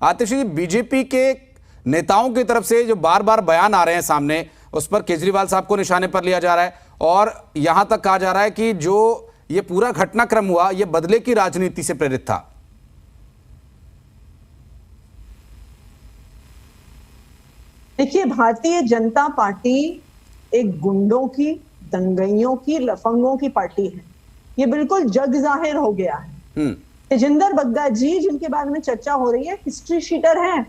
आतिश जी, BJP के नेताओं की तरफ से जो बार बार बयान आ रहे हैं सामने, उस पर केजरीवाल साहब को निशाने पर लिया जा रहा है और यहां तक कहा जा रहा है कि जो ये पूरा घटनाक्रम हुआ ये बदले की राजनीति से प्रेरित था। देखिए, भारतीय जनता पार्टी एक गुंडों की, दंगइयों की, लफंगों की पार्टी है। ये बिल्कुल जग जाहिर हो गया है। तेजिंदर बग्गा जी, जिनके बारे में चर्चा हो रही है, हिस्ट्री शीटर हैं।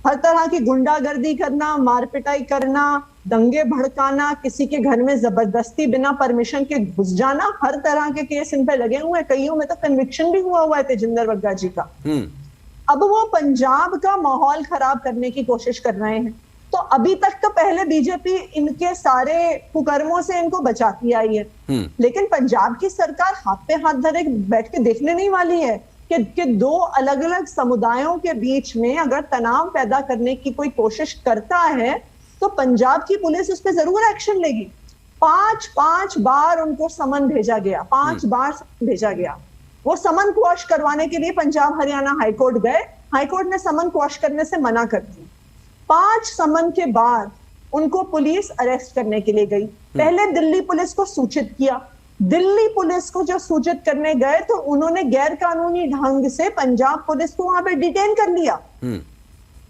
हर तरह की गुंडागर्दी करना, मारपिटाई करना, दंगे भड़काना, किसी के घर में जबरदस्ती बिना परमिशन के घुस जाना, हर तरह के केस इन पे लगे हुए हैं। कईयों में तो कन्विक्शन भी हुआ है तेजिंदर बग्गा जी का। अब वो पंजाब का माहौल खराब करने की कोशिश कर रहे हैं। तो अभी तक तो पहले बीजेपी इनके सारे कुकर्मों से इनको बचाती आई है, लेकिन पंजाब की सरकार हाथ पे हाथ धरे बैठ के देखने नहीं वाली है कि दो अलग अलग समुदायों के बीच में अगर तनाव पैदा करने की कोई कोशिश करता है तो पंजाब की पुलिस उस पर जरूर एक्शन लेगी। 5 बार उनको समन भेजा गया, 5 बार समन भेजा गया। वो समन क्वॉश करवाने के लिए पंजाब हरियाणा हाईकोर्ट गए, हाईकोर्ट ने समन क्वॉश करने से मना कर दिया। 5 समन के बाद उनको पुलिस अरेस्ट करने के लिए गई। पहले दिल्ली पुलिस को सूचित किया। दिल्ली पुलिस को जो सूचित करने गए तो उन्होंने गैर कानूनी ढंग से पंजाब पुलिस को वहां पे डिटेन कर लिया।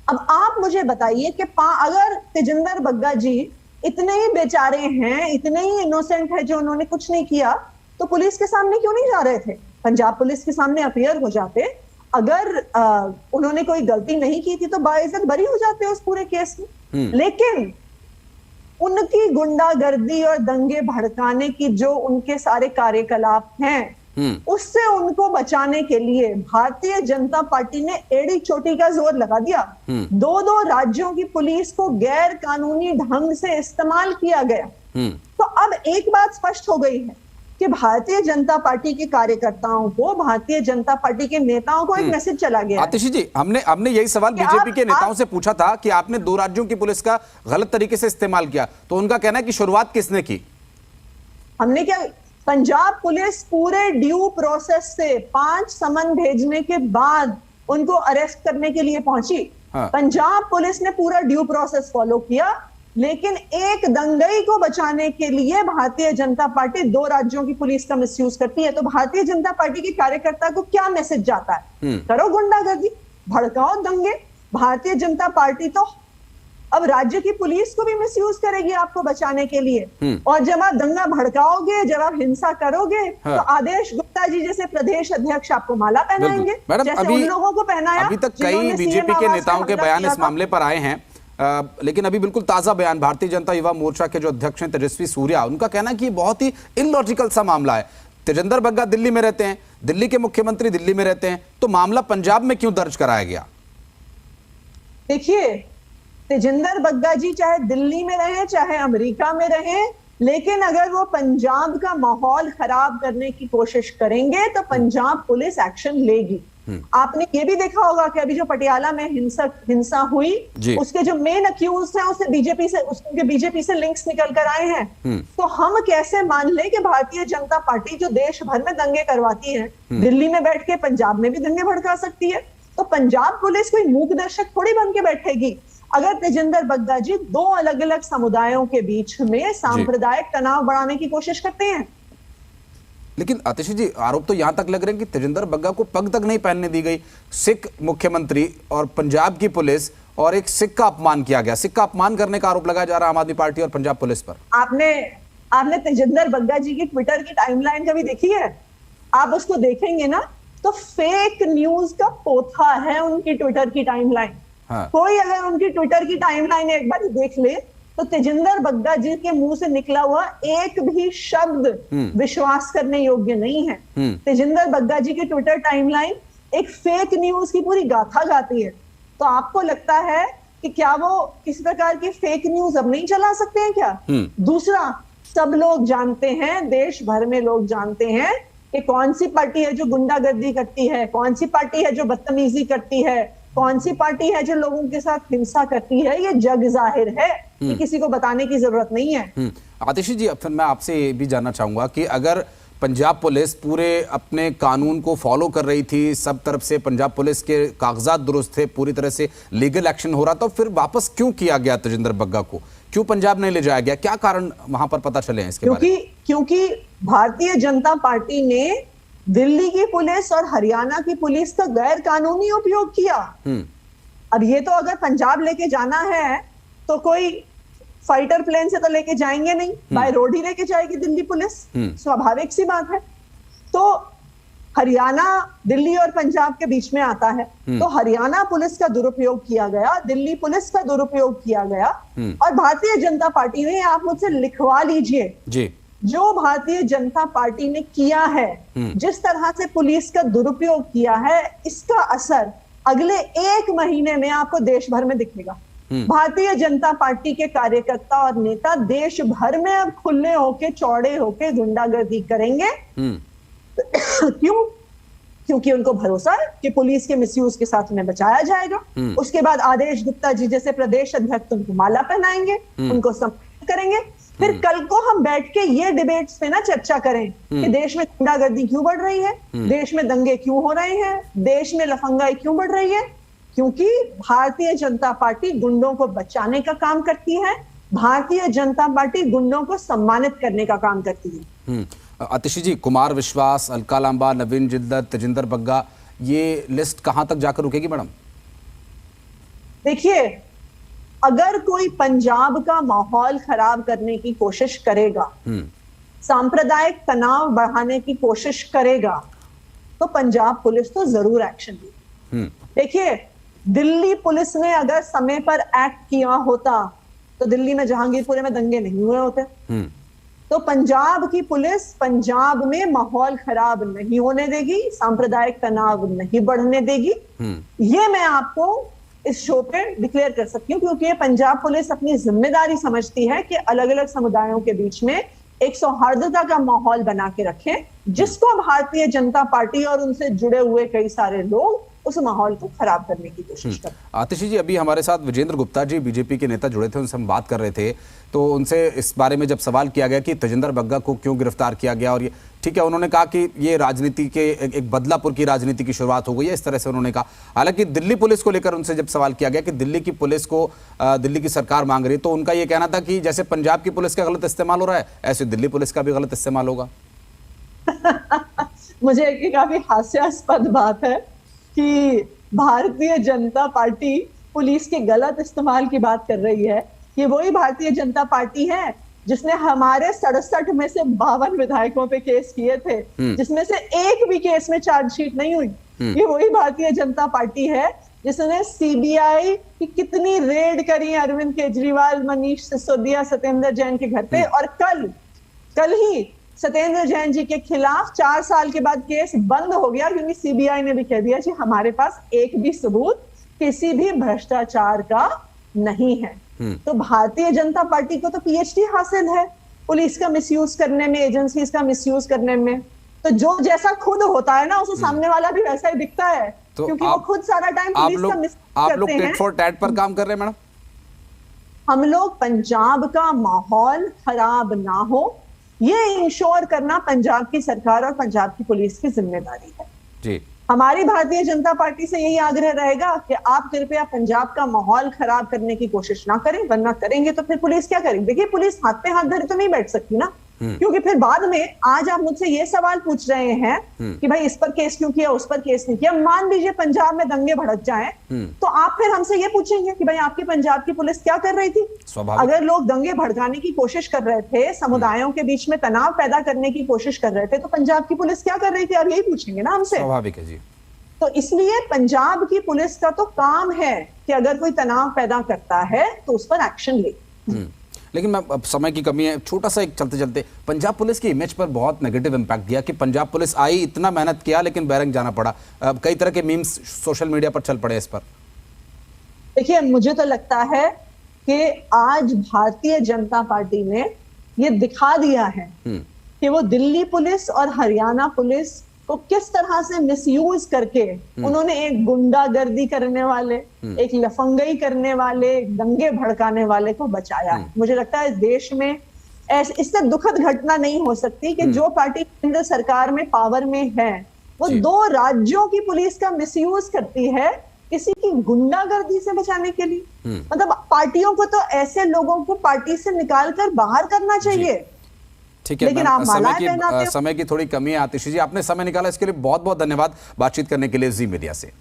अब आप मुझे बताइए कि अगर तेजिंदर बग्गा जी इतने ही बेचारे हैं, इतने ही इनोसेंट है जो उन्होंने कुछ नहीं किया, तो पुलिस के सामने क्यों नहीं जा रहे थे? पंजाब पुलिस के सामने अपीयर हो जाते। अगर उन्होंने कोई गलती नहीं की थी तो बाइज्जत बरी हो जाते उस पूरे केस में। लेकिन उनकी गुंडागर्दी और दंगे भड़काने की जो उनके सारे कार्यकलाप हैं, उससे उनको बचाने के लिए भारतीय जनता पार्टी ने एड़ी चोटी का जोर लगा दिया। 2 राज्यों की पुलिस को गैर कानूनी ढंग से इस्तेमाल किया गया। तो अब एक बात स्पष्ट हो गई है कि भारतीय जनता पार्टी के कार्यकर्ताओं को, भारतीय जनता पार्टी के नेताओं को एक मैसेज चला गया। आतिश जी, हमने यही सवाल बीजेपी के नेताओं से पूछा था कि आपने 2 राज्यों की पुलिस का गलत तरीके से इस्तेमाल किया, तो उनका कहना है कि शुरुआत किसने की? हमने क्या? पंजाब पुलिस पूरे ड्यू प्रोसेस से 5 समन भेजने के बाद उनको अरेस्ट करने के लिए पहुंची। पंजाब पुलिस ने पूरा ड्यू प्रोसेस फॉलो किया, लेकिन एक दंगई को बचाने के लिए भारतीय जनता पार्टी 2 राज्यों की पुलिस का मिसयूज करती है। तो भारतीय जनता पार्टी के कार्यकर्ता को क्या मैसेज जाता है? करो गुंडागर्दी, भड़काओ दंगे। भारतीय जनता पार्टी तो अब राज्य की पुलिस को भी मिसयूज करेगी आपको बचाने के लिए। और जब आप दंगा भड़काओगे, जब आप हिंसा करोगे, तो आदेश गुप्ता जी जैसे प्रदेश अध्यक्ष आपको माला पहनाएंगे, जैसे उन लोगों को पहनाया। अभी तक कई बीजेपी के नेताओं के बयान इस मामले पर आए हैं, लेकिन अभी बिल्कुल ताजा बयान भारतीय जनता युवा मोर्चा के जो अध्यक्ष हैं तेजस्वी सूर्या, उनका कहना है कि बहुत ही इलॉजिकल सा मामला है। तेजिंदर बग्गा दिल्ली में रहते हैं, दिल्ली के मुख्यमंत्री दिल्ली में रहते हैं, तो मामला पंजाब में क्यों दर्ज कराया गया? देखिए, तेजिंदर बग्गा जी चाहे दिल्ली में रहे, चाहे अमेरिका में रहे, लेकिन अगर वो पंजाब का माहौल खराब करने की कोशिश करेंगे तो पंजाब पुलिस एक्शन लेगी। आपने ये भी देखा होगा कि अभी जो पटियाला में हिंसा हुई, उसके जो मेन अक्यूज हैं उसे बीजेपी से लिंक्स निकल कर आए हैं। तो हम कैसे मान ले कि भारतीय जनता पार्टी जो देश भर में दंगे करवाती है, दिल्ली में बैठ के पंजाब में भी दंगे भड़का सकती है? तो पंजाब पुलिस कोई मूक दर्शक थोड़ी बन के बैठेगी। अगर तेजिंदर बग्गा जी 2 अलग अलग समुदायों के बीच में सांप्रदायिक तनाव बढ़ाने की कोशिश करते हैं। लेकिन आतिश जी, आरोप तो यहां तक लग रहे हैं कि तेजिंदर बग्गा को पग तक नहीं पहनने दी गई। सिख मुख्यमंत्री और पंजाब की पुलिस और एक सिख का अपमान किया गया। सिख का अपमान करने का आरोप लगाया जा रहा है आम आदमी पार्टी और पंजाब पुलिस पर। आपने तेजिंदर बग्गा जी की ट्विटर की टाइमलाइन कभी देखी है? आप उसको देखेंगे ना तो फेक न्यूज का पोथा है उनकी ट्विटर की टाइमलाइन। कोई अगर उनकी ट्विटर की टाइमलाइन एक बार देख ले तो तेजिंदर बग्गा जी के मुंह से निकला हुआ एक भी शब्द विश्वास करने योग्य नहीं है। तेजिंदर बग्गा जी की ट्विटर टाइमलाइन एक फेक न्यूज की पूरी गाथा गाती है। तो आपको लगता है कि क्या वो किसी प्रकार की फेक न्यूज अब नहीं चला सकते हैं क्या? दूसरा, सब लोग जानते हैं, देश भर में लोग जानते हैं कि कौन सी पार्टी है जो गुंडागर्दी करती है, कौन सी पार्टी है जो बदतमीजी करती है, कौन सी पार्टी है जो लोगों के साथ हिंसा करती है। ये जग जाहिर है कि किसी को बताने की जरूरत नहीं है। आतिशी जी, अब मैं आपसे ये भी जानना चाहूंगा कि अगर पंजाब पुलिस पूरे अपने कानून को फॉलो कर रही थी, सब तरफ से पंजाब पुलिस के कागजात दुरुस्त थे, पूरी तरह से लीगल एक्शन हो रहा था, फिर वापस क्यों किया गया तजिंदर बग्गा को? क्यों पंजाब नहीं ले जाया गया? क्या कारण वहां पर पता चले हैं इसके बारे में? क्योंकि भारतीय जनता पार्टी ने दिल्ली की पुलिस और हरियाणा की पुलिस का गैर कानूनी उपयोग किया। अब ये तो अगर पंजाब लेके जाना है तो कोई फाइटर प्लेन से तो लेके जाएंगे नहीं, बाय रोड ही लेके जाएगी दिल्ली पुलिस, स्वाभाविक सी बात है। तो हरियाणा दिल्ली और पंजाब के बीच में आता है, तो हरियाणा पुलिस का दुरुपयोग किया गया, दिल्ली पुलिस का दुरुपयोग किया गया, और भारतीय जनता पार्टी ने, आप मुझसे लिखवा लीजिए जी, जो भारतीय जनता पार्टी ने किया है, जिस तरह से पुलिस का दुरुपयोग किया है, इसका असर अगले 1 महीने में आपको देश भर में दिखेगा। भारतीय जनता पार्टी के कार्यकर्ता और नेता देश भर में अब खुले होके, चौड़े होके गुंडागर्दी करेंगे। क्यों? क्योंकि उनको भरोसा है कि पुलिस के मिसयूज के साथ उन्हें बचाया जाएगा। उसके बाद आदेश गुप्ता जी जैसे प्रदेश अध्यक्ष उनको माला पहनाएंगे, उनको सम्मानित करेंगे। फिर कल को हम बैठ के ये डिबेट्स पे ना चर्चा करें कि देश में गुंडागर्दी क्यों बढ़ रही है, देश में दंगे क्यों हो रहे हैं, देश में लफंगाई क्यों बढ़ रही है। क्योंकि भारतीय जनता पार्टी गुंडों को बचाने का काम करती है, भारतीय जनता पार्टी गुंडों को सम्मानित करने का काम करती है। आतिशी जी, कुमार विश्वास, अलका लांबा, नवीन जिद्दत, तजिंदर बग्गा, ये लिस्ट कहां तक जाकर रुकेगी मैडम? देखिए, अगर कोई पंजाब का माहौल खराब करने की कोशिश करेगा, सांप्रदायिक तनाव बढ़ाने की कोशिश करेगा, तो पंजाब पुलिस तो जरूर एक्शन लेगी। देखिए, दिल्ली पुलिस ने अगर समय पर एक्ट किया होता तो दिल्ली में जहांगीरपुरे में दंगे नहीं हुए होते। तो पंजाब की पुलिस पंजाब में माहौल खराब नहीं होने देगी, सांप्रदायिक तनाव नहीं बढ़ने देगी। ये मैं आपको इस शो पे डिक्लेयर कर सकती हूँ, क्योंकि पंजाब पुलिस अपनी जिम्मेदारी समझती है कि अलग अलग समुदायों के बीच में एक सौहार्दता का माहौल बना के रखें, जिसको भारतीय जनता पार्टी और उनसे जुड़े हुए कई सारे लोग उस माहौल को खराब करने की कोशिश कर। आतिशी जी, अभी हमारे साथ विजेंद्र गुप्ता जी बीजेपी के नेता जुड़े थे, उनसे हम बात कर रहे थे, तो उनसे इस बारे में जब सवाल किया गया कि तजिंदर बग्गा को क्यों गिरफ्तार किया गया, और ये ठीक है, उन्होंने कहा कि ये राजनीति के एक बदलापुर की राजनीति की शुरुआत हो गई है, इस तरह से उन्होंने कहा। हालांकि दिल्ली पुलिस को लेकर उनसे जब सवाल किया गया कि दिल्ली की पुलिस को दिल्ली की सरकार मांग रही है, तो उनका ये कहना था कि जैसे पंजाब की पुलिस का गलत इस्तेमाल हो रहा है, ऐसे दिल्ली पुलिस का भी गलत इस्तेमाल होगा। मुझे एक काफी हास्यास्पद बात है कि भारतीय जनता पार्टी पुलिस के गलत इस्तेमाल की बात कर रही है। ये वही भारतीय जनता पार्टी है जिसने हमारे 67 में से 52 विधायकों पे केस किए थे, जिसमें से एक भी केस में चार्जशीट नहीं हुई। ये वही भारतीय जनता पार्टी है जिसने सीबीआई की कितनी रेड करी अरविंद केजरीवाल, मनीष सिसोदिया, सत्येंद्र जैन के घर पे, और कल ही सत्येंद्र जैन जी के खिलाफ 4 साल के बाद केस बंद हो गया, क्योंकि सीबीआई ने भी कह दिया कि हमारे पास एक भी सबूत किसी भी भ्रष्टाचार का नहीं है। तो भारतीय जनता पार्टी को तो पीएचडी हासिल है पुलिस का मिसयूज करने में, एजेंसीज का मिसयूज करने में। तो जो जैसा खुद होता है ना, उसे सामने वाला भी वैसा ही दिखता है, तो क्योंकि वो खुद सारा टाइम पुलिस का मिसयूज करते हैं। आप लोग टेट फॉर टैट पर काम कर रहे हैं मैडम? हम लोग पंजाब का माहौल खराब ना हो, ये इंश्योर करना पंजाब की सरकार और पंजाब की पुलिस की जिम्मेदारी है जी। हमारी भारतीय जनता पार्टी से यही आग्रह रहेगा कि आप कृपया पंजाब का माहौल खराब करने की कोशिश ना करें, वरना करेंगे तो फिर पुलिस क्या करेगी? देखिए, पुलिस हाथ पे हाथ धरे तो नहीं बैठ सकती ना, क्योंकि फिर बाद में आज आप मुझसे ये सवाल पूछ रहे हैं कि भाई इस पर केस क्यों किया, उस पर केस नहीं किया। मान लीजिए पंजाब में दंगे भड़क जाएं, तो आप फिर हमसे ये पूछेंगे कि भाई आपकी पंजाब की पुलिस क्या कर रही थी? अगर लोग दंगे भड़काने की कोशिश कर रहे थे, समुदायों के बीच में तनाव पैदा करने की कोशिश कर रहे थे, तो पंजाब की पुलिस क्या कर रही थी? आप यही पूछेंगे ना हमसे। स्वाभाविक है जी। तो इसलिए पंजाब की पुलिस का तो काम है कि अगर कोई तनाव पैदा करता है तो उस पर एक्शन ले। लेकिन मैं, अब समय की कमी है, छोटा सा एक चलते चलते, पंजाब पुलिस की इमेज पर बहुत नेगेटिव इंपैक्ट दिया कि पंजाब पुलिस आई, इतना मेहनत किया, लेकिन बैरंग जाना पड़ा। कई तरह के मीम्स सोशल मीडिया पर चल पड़े इस पर। देखिए, मुझे तो लगता है कि आज भारतीय जनता पार्टी ने ये दिखा दिया है कि वो दिल्ली पुलिस और हरियाणा पुलिस को किस तरह से मिसयूज करके उन्होंने एक गुंडागर्दी करने वाले, एक लफंगई करने वाले, एक दंगे भड़काने वाले को बचाया है। मुझे लगता है इस देश में इससे दुखद घटना नहीं हो सकती कि जो पार्टी केंद्र सरकार में पावर में है वो जी। 2 राज्यों की पुलिस का मिसयूज करती है किसी की गुंडागर्दी से बचाने के लिए। मतलब पार्टियों को तो ऐसे लोगों को पार्टी से निकाल कर बाहर करना चाहिए। ठीक है, लेकिन आप मालाएं पहनाते हो। समय की थोड़ी कमी है। आतिशी जी, आपने समय निकाला, इसके लिए बहुत बहुत धन्यवाद बातचीत करने के लिए जी मीडिया से।